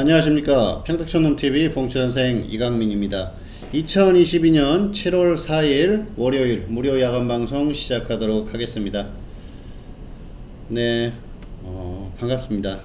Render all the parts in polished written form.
안녕하십니까. 평택촌놈TV 봉천생 이강민입니다. 2022년 7월 4일 월요일 무료 야간방송 시작하도록 하겠습니다. 네, 반갑습니다.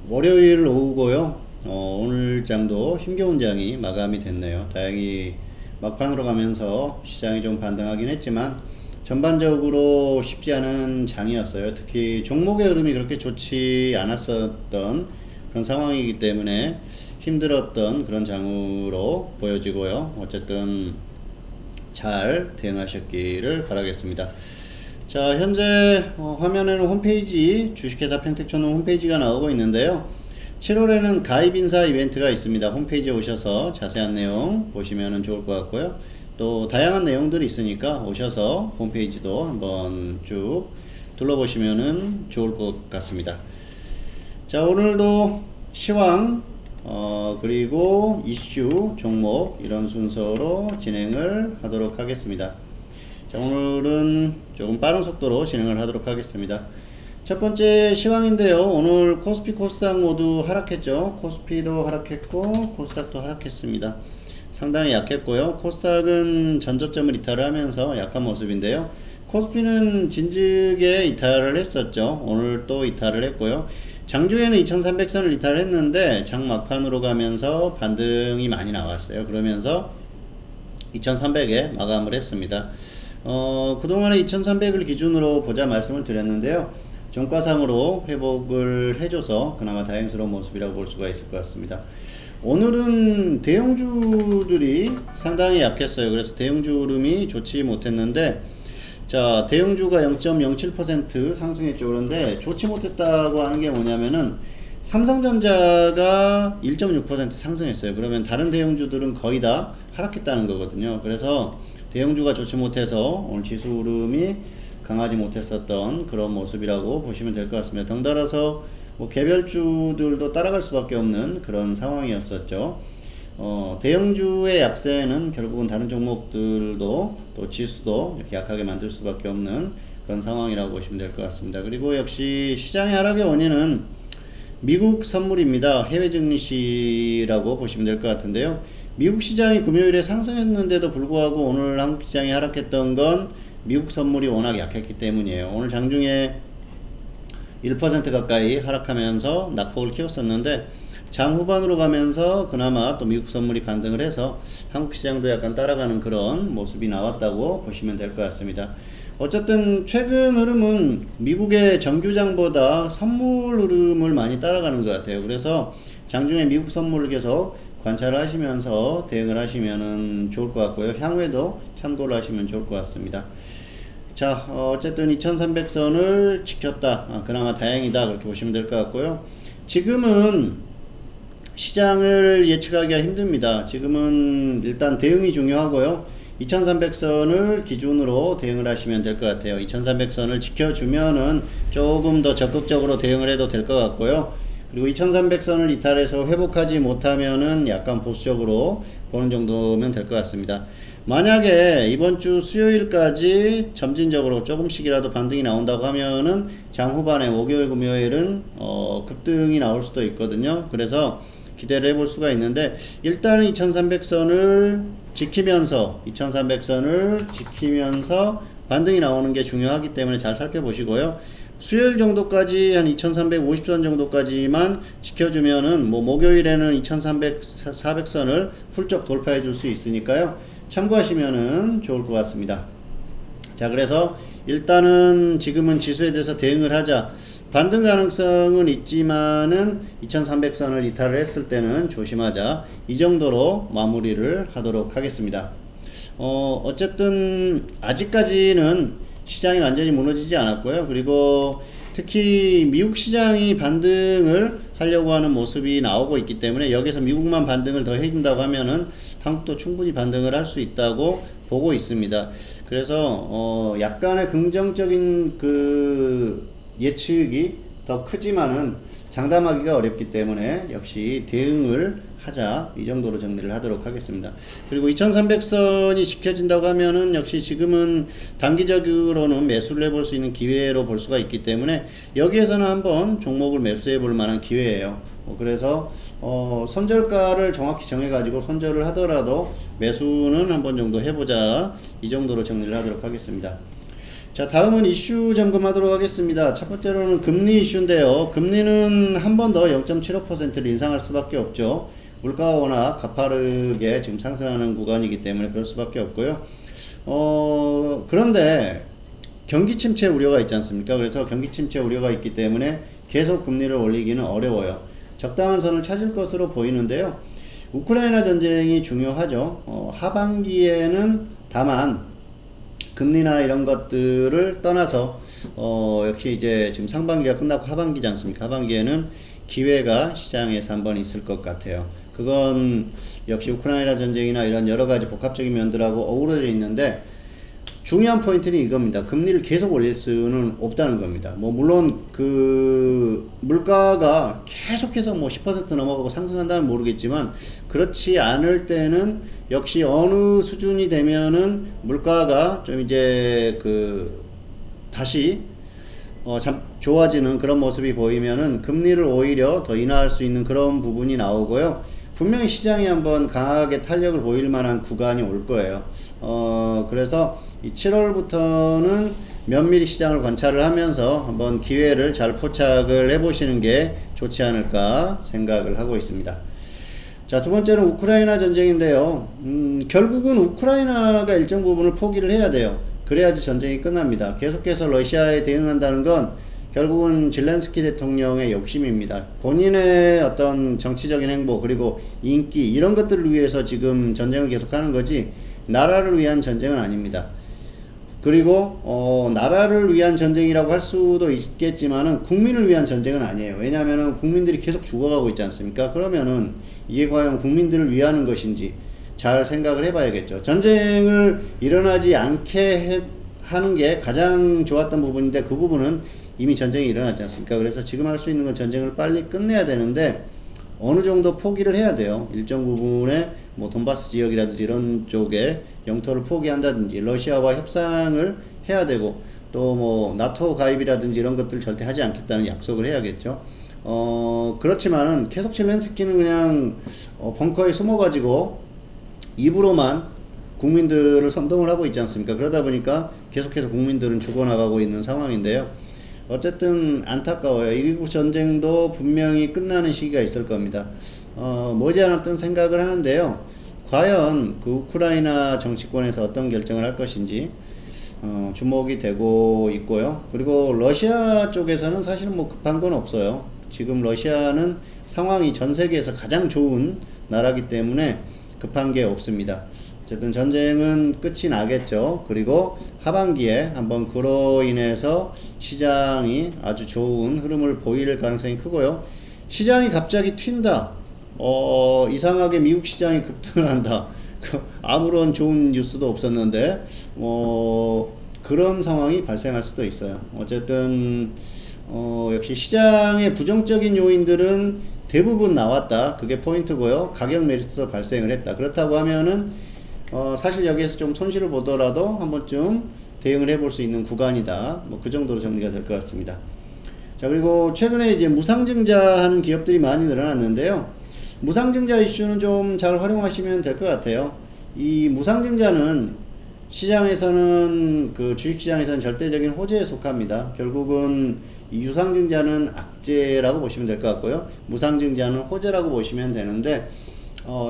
월요일 오후고요. 오늘 장도 힘겨운 장이 마감이 됐네요. 다행히 막판으로 가면서 시장이 좀 반등하긴 했지만 전반적으로 쉽지 않은 장이었어요. 특히 종목의 흐름이 그렇게 좋지 않았었던 그런 상황이기 때문에 힘들었던 그런 장으로 보여지고요. 어쨌든 잘 대응하셨기를 바라겠습니다. 자, 현재 화면에는 홈페이지, 주식회사 평택촌놈 홈페이지가 나오고 있는데요. 7월에는 가입 인사 이벤트가 있습니다. 홈페이지에 오셔서 자세한 내용 보시면 좋을 것 같고요. 또 다양한 내용들이 있으니까 오셔서 홈페이지도 한번 쭉 둘러보시면 좋을 것 같습니다. 자, 오늘도 시황 그리고 이슈 종목 이런 순서로 진행을 하도록 하겠습니다. 자, 오늘은 조금 빠른 속도로 진행을 하도록 하겠습니다. 첫 번째 시황인데요. 오늘 코스피 코스닥 모두 하락했죠. 코스피도 하락했고 코스닥도 하락했습니다. 상당히 약했고요. 코스닥은 전저점을 이탈을 하면서 약한 모습인데요. 코스피는 진즉에 이탈을 했었죠. 오늘 또 이탈을 했고요. 장중에는 2300선을 이탈을 했는데 장 막판으로 가면서 반등이 많이 나왔어요. 그러면서 2300에 마감을 했습니다. 그동안에 2300을 기준으로 보자 말씀을 드렸는데요. 종가상으로 회복을 해줘서 그나마 다행스러운 모습이라고 볼 수가 있을 것 같습니다. 오늘은 대형주들이 상당히 약했어요. 그래서 대형주 흐름이 좋지 못했는데, 자, 대형주가 0.07% 상승했죠. 그런데 좋지 못했다고 하는 게 뭐냐면은 삼성전자가 1.6% 상승했어요. 그러면 다른 대형주들은 거의 다 하락했다는 거거든요. 그래서 대형주가 좋지 못해서 오늘 지수 흐름이 강하지 못했었던 그런 모습이라고 보시면 될 것 같습니다. 덩달아서 뭐 개별주들도 따라갈 수밖에 없는 그런 상황이었었죠. 대형주의 약세는 결국은 다른 종목들도 또 지수도 이렇게 약하게 만들 수밖에 없는 그런 상황이라고 보시면 될 것 같습니다. 그리고 역시 시장의 하락의 원인은 미국 선물입니다. 해외 증시라고 보시면 될 것 같은데요. 미국 시장이 금요일에 상승했는데도 불구하고 오늘 한국 시장이 하락했던 건 미국 선물이 워낙 약했기 때문이에요. 오늘 장중에 1% 가까이 하락하면서 낙폭을 키웠었는데 장 후반으로 가면서 그나마 또 미국 선물이 반등을 해서 한국 시장도 약간 따라가는 그런 모습이 나왔다고 보시면 될 것 같습니다. 어쨌든 최근 흐름은 미국의 정규장보다 선물 흐름을 많이 따라가는 것 같아요. 그래서 장중에 미국 선물을 계속 관찰을 하시면서 대응을 하시면 좋을 것 같고요. 향후에도 참고를 하시면 좋을 것 같습니다. 자, 어쨌든 2300선을 지켰다. 그나마 다행이다. 그렇게 보시면 될 것 같고요. 지금은 시장을 예측하기가 힘듭니다. 지금은 일단 대응이 중요하고요. 2300선을 기준으로 대응을 하시면 될 것 같아요. 2300선을 지켜주면은 조금 더 적극적으로 대응을 해도 될 것 같고요. 그리고 2300선을 이탈해서 회복하지 못하면은 약간 보수적으로 보는 정도면 될 것 같습니다. 만약에 이번 주 수요일까지 점진적으로 조금씩이라도 반등이 나온다고 하면은 장 후반에 목요일 금요일은 급등이 나올 수도 있거든요. 그래서 기대를 해볼 수가 있는데 일단은 2300선을 지키면서 반등이 나오는 게 중요하기 때문에 잘 살펴보시고요. 수요일 정도까지 한 2350선 정도까지만 지켜주면은 뭐 목요일에는 400선을 훌쩍 돌파해 줄 수 있으니까요. 참고하시면은 좋을 것 같습니다. 자, 그래서 일단은 지금은 지수에 대해서 대응을 하자. 반등 가능성은 있지만은 2300선을 이탈을 했을 때는 조심하자. 이 정도로 마무리를 하도록 하겠습니다. 어쨌든 아직까지는 시장이 완전히 무너지지 않았고요. 그리고 특히 미국 시장이 반등을 하려고 하는 모습이 나오고 있기 때문에 여기서 미국만 반등을 더 해준다고 하면은 한국도 충분히 반등을 할 수 있다고 보고 있습니다. 그래서 약간의 긍정적인 그 예측이 더 크지만은 장담하기가 어렵기 때문에 역시 대응을 하자, 이 정도로 정리를 하도록 하겠습니다. 그리고 2300선이 지켜진다고 하면은 역시 지금은 단기적으로는 매수를 해볼 수 있는 기회로 볼 수가 있기 때문에 여기에서는 한번 종목을 매수해 볼 만한 기회예요. 그래서 손절가를 정확히 정해가지고 손절을 하더라도 매수는 한 번 정도 해보자, 이 정도로 정리를 하도록 하겠습니다. 자, 다음은 이슈 점검하도록 하겠습니다. 첫 번째로는 금리 이슈인데요. 금리는 한 번 더 0.75%를 인상할 수밖에 없죠. 물가가 워낙 가파르게 지금 상승하는 구간이기 때문에 그럴 수밖에 없고요. 그런데 경기 침체 우려가 있지 않습니까? 그래서 경기 침체 우려가 있기 때문에 계속 금리를 올리기는 어려워요. 적당한 선을 찾을 것으로 보이는데요. 우크라이나 전쟁이 중요하죠. 하반기에는 다만 금리나 이런 것들을 떠나서 역시 이제 지금 상반기가 끝나고 하반기지 않습니까? 하반기에는 기회가 시장에서 한번 있을 것 같아요. 그건 역시 우크라이나 전쟁이나 이런 여러 가지 복합적인 면들하고 어우러져 있는데, 중요한 포인트는 이겁니다. 금리를 계속 올릴 수는 없다는 겁니다. 물론 그 물가가 계속해서 10% 넘어가고 상승한다면 모르겠지만, 그렇지 않을 때는 역시 어느 수준이 되면은 물가가 좀 이제 다시 참 좋아지는 그런 모습이 보이면은 금리를 오히려 더 인하할 수 있는 그런 부분이 나오고요. 분명히 시장이 한번 강하게 탄력을 보일 만한 구간이 올 거예요. 그래서 이 7월부터는 면밀히 시장을 관찰을 하면서 한번 기회를 잘 포착을 해보시는 게 좋지 않을까 생각을 하고 있습니다. 자, 두 번째는 우크라이나 전쟁인데요. 결국은 우크라이나가 일정 부분을 포기를 해야 돼요. 그래야지 전쟁이 끝납니다. 계속해서 러시아에 대응한다는 건 결국은 zel렌스키 대통령의 욕심입니다. 본인의 어떤 정치적인 행보, 그리고 인기, 이런 것들을 위해서 지금 전쟁을 계속하는 거지, 나라를 위한 전쟁은 아닙니다. 그리고 나라를 위한 전쟁이라고 할 수도 있겠지만은 국민을 위한 전쟁은 아니에요. 왜냐하면은 국민들이 계속 죽어가고 있지 않습니까? 그러면은 이게 과연 국민들을 위하는 것인지 잘 생각을 해봐야겠죠. 전쟁을 일어나지 않게 하는 게 가장 좋았던 부분인데, 그 부분은 이미 전쟁이 일어났지 않습니까? 그래서 지금 할 수 있는 건 전쟁을 빨리 끝내야 되는데, 어느 정도 포기를 해야 돼요. 일정 부분의 돈바스 지역이라든지 이런 쪽에 영토를 포기한다든지, 러시아와 협상을 해야 되고, 또 나토 가입이라든지 이런 것들 절대 하지 않겠다는 약속을 해야겠죠. 그렇지만은 계속 젤렌스키는 그냥 벙커에 숨어가지고 입으로만 국민들을 선동을 하고 있지 않습니까? 그러다 보니까 계속해서 국민들은 죽어나가고 있는 상황인데요. 어쨌든 안타까워요. 이 전쟁도 분명히 끝나는 시기가 있을 겁니다. 머지않았던 생각을 하는데요. 과연 그 우크라이나 정치권에서 어떤 결정을 할 것인지 주목이 되고 있고요. 그리고 러시아 쪽에서는 사실은 급한 건 없어요. 지금 러시아는 상황이 전 세계에서 가장 좋은 나라기 때문에 급한 게 없습니다. 어쨌든 전쟁은 끝이 나겠죠. 그리고 하반기에 한번 그로 인해서 시장이 아주 좋은 흐름을 보일 가능성이 크고요. 시장이 갑자기 튄다. 이상하게 미국 시장이 급등을 한다. 아무런 좋은 뉴스도 없었는데 그런 상황이 발생할 수도 있어요. 어쨌든 역시 시장의 부정적인 요인들은 대부분 나왔다. 그게 포인트고요. 가격 메리트도 발생을 했다. 그렇다고 하면은 사실 여기에서 좀 손실을 보더라도 한 번쯤 대응을 해볼 수 있는 구간이다. 그 정도로 정리가 될 것 같습니다. 자, 그리고 최근에 이제 무상증자 하는 기업들이 많이 늘어났는데요. 무상증자 이슈는 좀 잘 활용하시면 될 것 같아요. 이 무상증자는 시장에서는 주식시장에서는 절대적인 호재에 속합니다. 결국은 이 유상증자는 악재라고 보시면 될 것 같고요. 무상증자는 호재라고 보시면 되는데,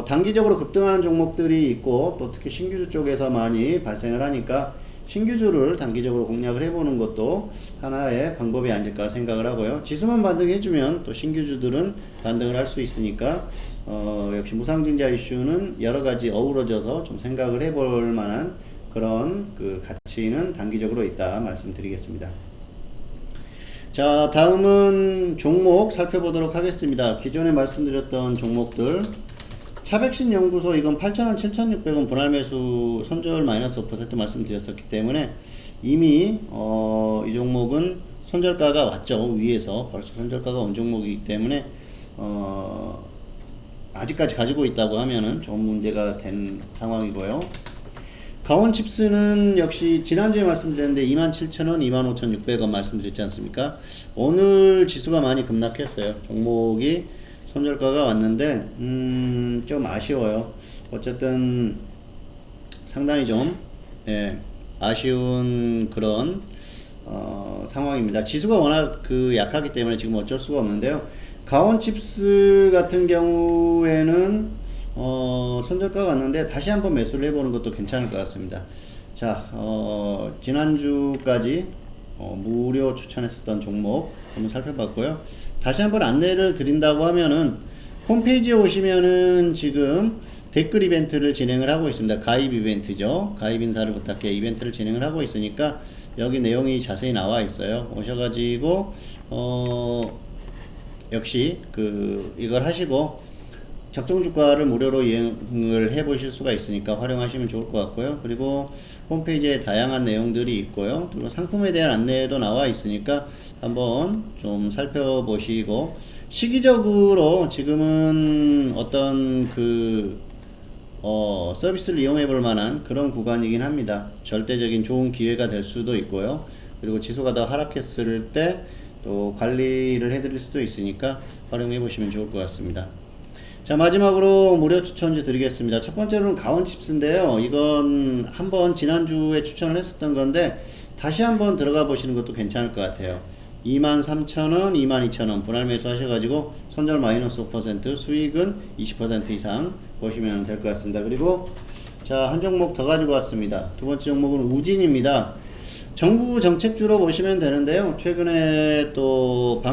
단기적으로 급등하는 종목들이 있고, 또 특히 신규주 쪽에서 많이 발생을 하니까 신규주를 단기적으로 공략을 해보는 것도 하나의 방법이 아닐까 생각을 하고요. 지수만 반등해주면 또 신규주들은 반등을 할 수 있으니까 역시 무상증자 이슈는 여러 가지 어우러져서 좀 생각을 해볼 만한 그런 가치는 단기적으로 있다 말씀드리겠습니다. 자, 다음은 종목 살펴보도록 하겠습니다. 기존에 말씀드렸던 종목들, 차백신 연구소, 이건 8,000원, 7,600원 분할 매수 손절 마이너스 5% 말씀드렸었기 때문에 이미 이 종목은 손절가가 왔죠. 위에서 벌써 손절가가 온 종목이기 때문에 아직까지 가지고 있다고 하면은 좀 문제가 된 상황이고요. 강원칩스는 역시 지난주에 말씀드렸는데 27,000원, 25,600원 말씀드렸지 않습니까? 오늘 지수가 많이 급락했어요. 종목이 손절가가 왔는데 좀 아쉬워요. 어쨌든 상당히 좀 아쉬운 그런 상황입니다. 지수가 워낙 약하기 때문에 지금 어쩔 수가 없는데요. 가온칩스 같은 경우에는 손절가가 왔는데 다시 한번 매수를 해보는 것도 괜찮을 것 같습니다. 자, 지난주까지 무료 추천했었던 종목 한번 살펴봤고요. 다시 한번 안내를 드린다고 하면은 홈페이지에 오시면은 지금 댓글 이벤트를 진행을 하고 있습니다. 가입 이벤트죠. 가입 인사를 부탁해 이벤트를 진행을 하고 있으니까 여기 내용이 자세히 나와 있어요. 오셔가지고 역시 이걸 하시고 적정 주가를 무료로 이용을 해 보실 수가 있으니까 활용하시면 좋을 것 같고요. 그리고 홈페이지에 다양한 내용들이 있고요. 그리고 상품에 대한 안내도 나와 있으니까 한번 좀 살펴보시고, 시기적으로 지금은 어떤 서비스를 이용해 볼 만한 그런 구간이긴 합니다. 절대적인 좋은 기회가 될 수도 있고요. 그리고 지수가 더 하락했을 때 또 관리를 해 드릴 수도 있으니까 활용해 보시면 좋을 것 같습니다. 자, 마지막으로 무료 추천주 드리겠습니다. 첫 번째로는 가온칩스인데요. 이건 한번 지난주에 추천을 했었던 건데 다시 한번 들어가 보시는 것도 괜찮을 것 같아요. 23,000원, 22,000원 분할 매수 하셔가지고 손절 마이너스 5%, 수익은 20% 이상 보시면 될 것 같습니다. 그리고 자, 한 종목 더 가지고 왔습니다. 두 번째 종목은 우진입니다. 정부 정책주로 보시면 되는데요. 최근에 또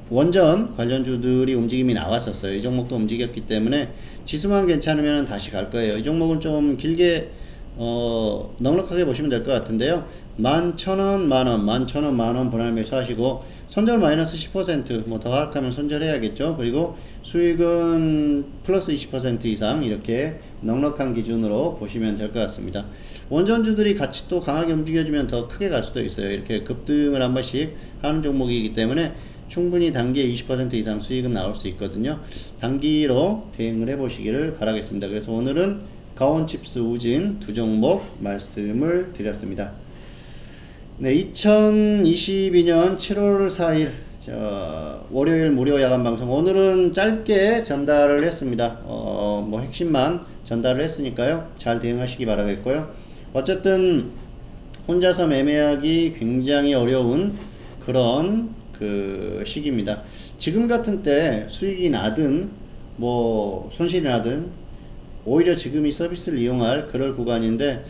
원전 관련주들이 움직임이 나왔었어요. 이 종목도 움직였기 때문에 지수만 괜찮으면 다시 갈 거예요. 이 종목은 좀 길게 넉넉하게 보시면 될 것 같은데요. 11,000원, 만원, 11,000원, 만원 분할 매수 하시고 손절 마이너스 10%, 뭐 더 하락하면 손절해야겠죠. 그리고 수익은 플러스 20% 이상 이렇게 넉넉한 기준으로 보시면 될 것 같습니다. 원전주들이 같이 또 강하게 움직여주면 더 크게 갈 수도 있어요. 이렇게 급등을 한 번씩 하는 종목이기 때문에 충분히 단기에 20% 이상 수익은 나올 수 있거든요. 단기로 대응을 해 보시기를 바라겠습니다. 그래서 오늘은 가온칩스, 우진 두 종목 말씀을 드렸습니다. 네, 2022년 7월 4일 월요일 무료 야간 방송, 오늘은 짧게 전달을 했습니다. 뭐 핵심만 전달을 했으니까요. 잘 대응하시기 바라겠고요. 어쨌든 혼자서 매매하기 굉장히 어려운 그런 시기입니다. 지금 같은 때 수익이 나든 뭐 손실이 나든 오히려 지금이 서비스를 이용할 그럴 구간인데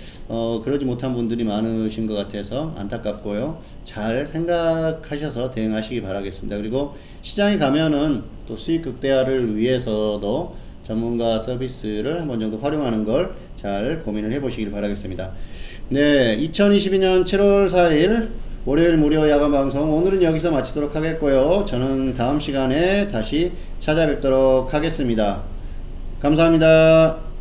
그러지 못한 분들이 많으신 것 같아서 안타깝고요. 잘 생각하셔서 대응하시기 바라겠습니다. 그리고 시장에 가면은 또 수익 극대화를 위해서도 전문가 서비스를 한 번 정도 활용하는 걸 잘 고민을 해 보시길 바라겠습니다. 네, 2022년 7월 4일 월요일 무료 야간 방송, 오늘은 여기서 마치도록 하겠고요. 저는 다음 시간에 다시 찾아뵙도록 하겠습니다. 감사합니다.